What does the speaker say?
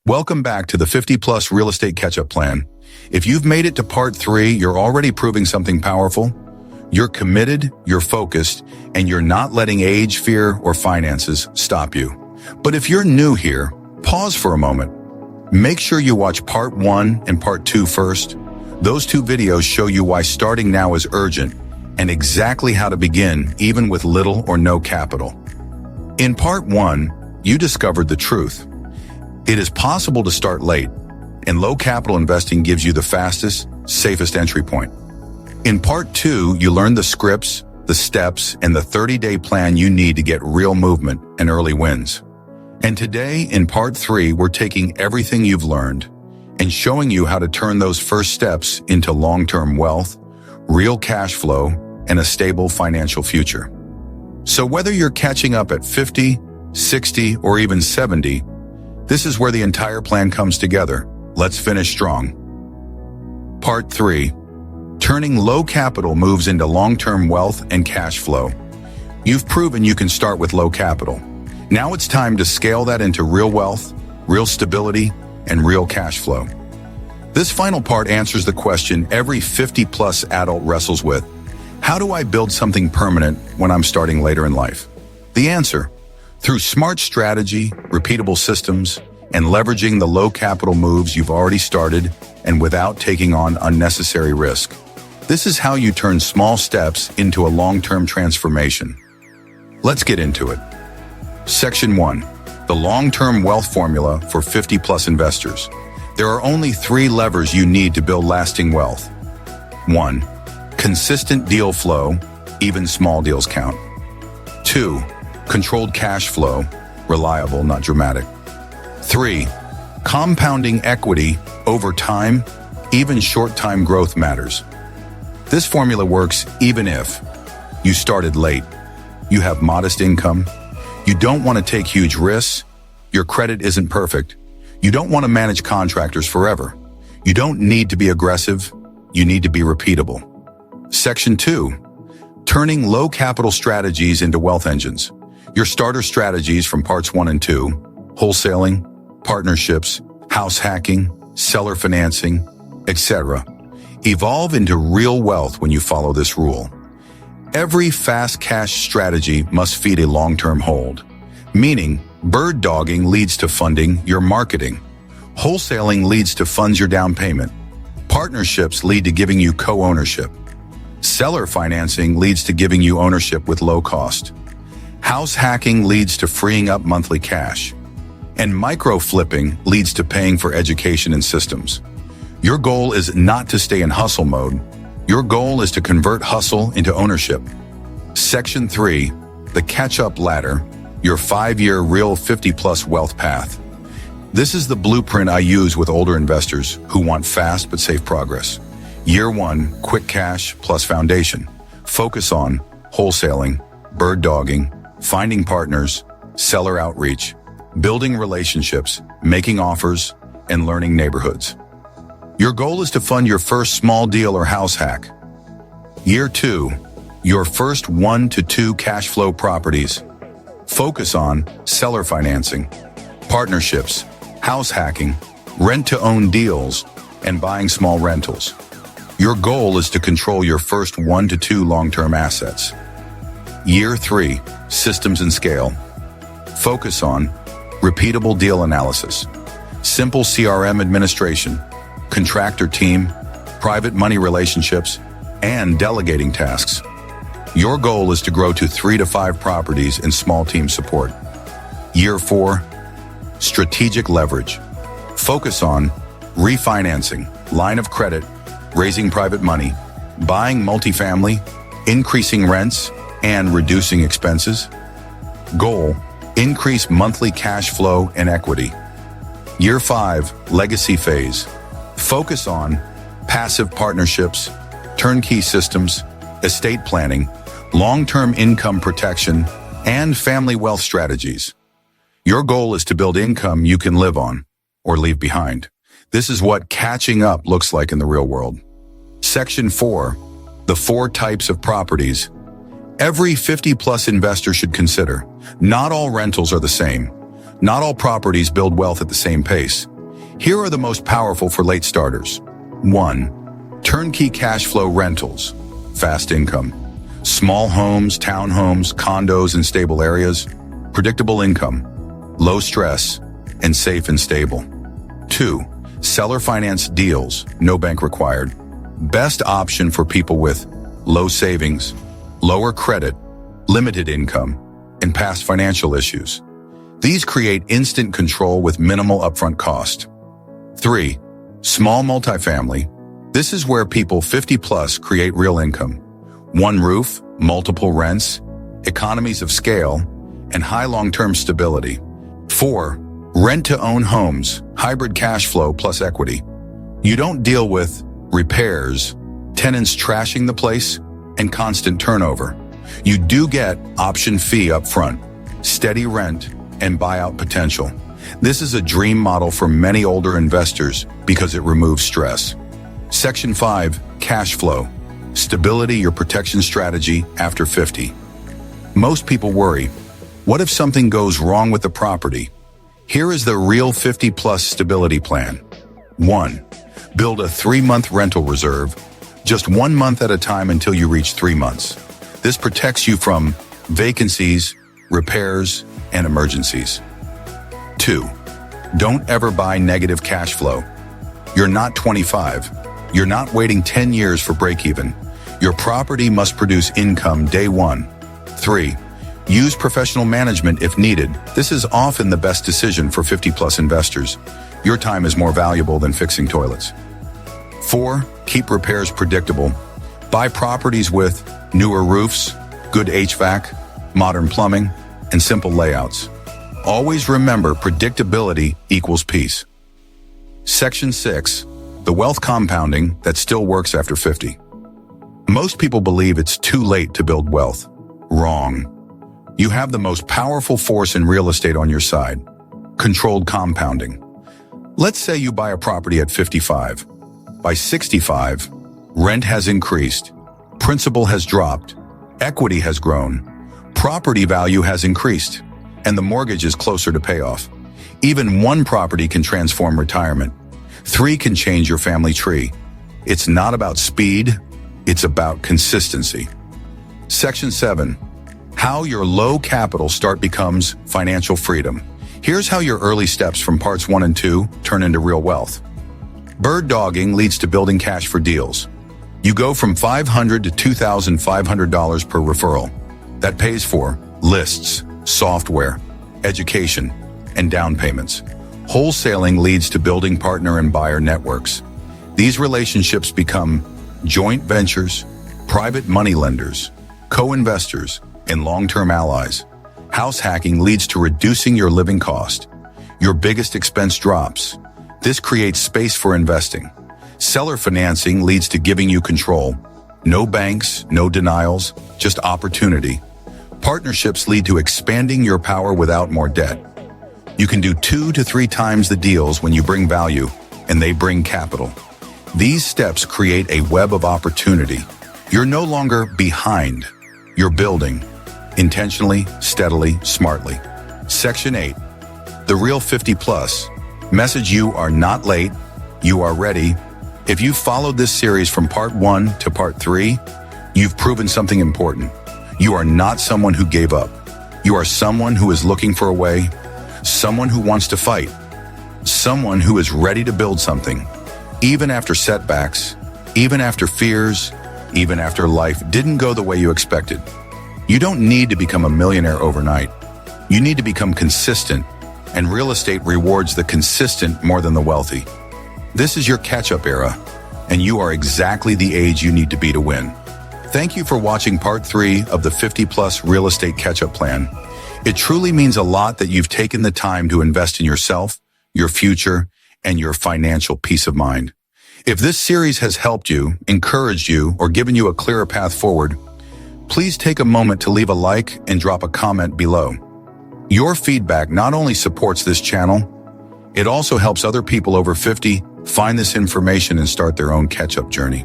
Welcome back to the 50-plus real estate catch-up plan. If you've made it to part 3, you're already proving something powerful. You're committed, you're focused, and you're not letting age, fear, or finances stop you. But if you're new here, pause for a moment. Make sure you watch part 1 and part 2 first. Those 2 videos show you why starting now is urgent and exactly how to begin even with little or no capital. In part 1, you discovered the truth. It is possible to start late, and low capital investing gives you the fastest, safest entry point. In part 2, you learned the scripts, the steps, and the 30-day plan you need to get real movement and early wins. And today, in part 3, we're taking everything you've learned and showing you how to turn those first steps into long-term wealth, real cash flow, and a stable financial future. So whether you're catching up at 50, 60, or even 70, this is where the entire plan comes together. Let's finish strong. Part 3. Turning low capital moves into long-term wealth and cash flow. You've proven you can start with low capital. Now it's time to scale that into real wealth, real stability, and real cash flow. This final part answers the question every 50-plus adult wrestles with. How do I build something permanent when I'm starting later in life? The answer: through smart strategy, repeatable systems, and leveraging the low capital moves you've already started and without taking on unnecessary risk. This is how you turn small steps into a long-term transformation. Let's get into it. Section 1. The long-term wealth formula for 50-plus investors. There are only 3 levers you need to build lasting wealth. 1. Consistent deal flow, even small deals count. 2. Controlled cash flow, reliable, not dramatic. 3. Compounding equity over time, even short-time growth matters. This formula works even if you started late, you have modest income, you don't want to take huge risks, your credit isn't perfect, you don't want to manage contractors forever, you don't need to be aggressive, you need to be repeatable. Section 2. Turning low capital strategies into wealth engines. Your starter strategies from parts 1 and 2, wholesaling, partnerships, house hacking, seller financing, etc., evolve into real wealth when you follow this rule. Every fast cash strategy must feed a long-term hold, meaning bird dogging leads to funding your marketing, wholesaling leads to funds your down payment, partnerships lead to giving you co-ownership, seller financing leads to giving you ownership with low cost, house hacking leads to freeing up monthly cash, and micro flipping leads to paying for education and systems. Your goal is not to stay in hustle mode. Your goal is to convert hustle into ownership. Section 3, the catch-up ladder, your 5-year real 50-plus wealth path. This is the blueprint I use with older investors who want fast but safe progress. Year 1, quick cash plus foundation. Focus on wholesaling, bird dogging, finding partners, seller outreach, building relationships, making offers, and learning neighborhoods. Your goal is to fund your first small deal or house hack. Year 2, your first 1 to 2 cash flow properties. Focus on seller financing, partnerships, house hacking, rent-to-own deals, and buying small rentals. Your goal is to control your first 1 to 2 long-term assets. Year 3, systems and scale. Focus on repeatable deal analysis, simple CRM administration, contractor team, private money relationships, and delegating tasks. Your goal is to grow to 3 to 5 properties and small team support. Year 4, strategic leverage. Focus on refinancing, line of credit, raising private money, buying multifamily, increasing rents, and reducing expenses. Goal: increase monthly cash flow and equity. Year 5, legacy phase. Focus on passive partnerships, turnkey systems, estate planning, long-term income protection, and family wealth strategies. Your goal is to build income you can live on or leave behind. This is what catching up looks like in the real world. Section 4, the 4 types of properties. Every 50-plus investor should consider. Not all rentals are the same. Not all properties build wealth at the same pace. Here are the most powerful for late starters. 1. Turnkey cash flow rentals. Fast income. Small homes, townhomes, condos in stable areas. Predictable income. Low stress, and safe and stable. 2. Seller finance deals. No bank required. Best option for people with low savings, lower credit, limited income, and past financial issues. These create instant control with minimal upfront cost. 3. Small multifamily. This is where people 50 plus create real income. One roof, multiple rents, economies of scale, and high long-term stability. 4. Rent-to-own homes, hybrid cash flow plus equity. You don't deal with repairs, tenants trashing the place, and constant turnover. You do get option fee up front, steady rent, and buyout potential. This is a dream model for many older investors because it removes stress. Section 5, cash flow. Stability, your protection strategy after 50. Most people worry, what if something goes wrong with the property? Here is the real 50-plus stability plan. 1. Build a 3-month rental reserve, just 1 month at a time until you reach 3 months. This protects you from vacancies, repairs, and emergencies. 2. Don't ever buy negative cash flow. You're not 25. You're not waiting 10 years for break-even. Your property must produce income day 1. 3. Use professional management if needed. This is often the best decision for 50-plus investors. Your time is more valuable than fixing toilets. 4. Keep repairs predictable. Buy properties with newer roofs, good HVAC, modern plumbing, and simple layouts. Always remember, predictability equals peace. Section 6. The wealth compounding that still works after 50. Most people believe it's too late to build wealth. Wrong. You have the most powerful force in real estate on your side. Controlled compounding. Let's say you buy a property at 55. By 65, rent has increased, principal has dropped, equity has grown, property value has increased, and the mortgage is closer to payoff. Even one property can transform retirement. 3 can change your family tree. It's not about speed, it's about consistency. Section 7. How your low capital start becomes financial freedom. Here's how your early steps from parts 1 and 2 turn into real wealth. Bird dogging leads to building cash for deals. You go from $500 to $2,500 per referral. That pays for lists, software, education, and down payments. Wholesaling leads to building partner and buyer networks. These relationships become joint ventures, private money lenders, co-investors, and long-term allies. House hacking leads to reducing your living cost. Your biggest expense drops. This creates space for investing. Seller financing leads to giving you control. No banks, no denials, just opportunity. Partnerships lead to expanding your power without more debt. You can do 2 to 3 times the deals when you bring value, and they bring capital. These steps create a web of opportunity. You're no longer behind. You're building. Intentionally, steadily, smartly. Section 8. The real 50 plus. Message: you are not late. You are ready. If you followed this series from part 1 to part 3, you've proven something important. You are not someone who gave up. You are someone who is looking for a way, someone who wants to fight, someone who is ready to build something, even after setbacks, even after fears, even after life didn't go the way you expected. You don't need to become a millionaire overnight. You need to become consistent, and real estate rewards the consistent more than the wealthy. This is your catch-up era, and you are exactly the age you need to be to win. Thank you for watching part 3 of the 50-plus real estate catch-up plan. It truly means a lot that you've taken the time to invest in yourself, your future, and your financial peace of mind. If this series has helped you, encouraged you, or given you a clearer path forward, please take a moment to leave a like and drop a comment below. Your feedback not only supports this channel, it also helps other people over 50 find this information and start their own catch-up journey.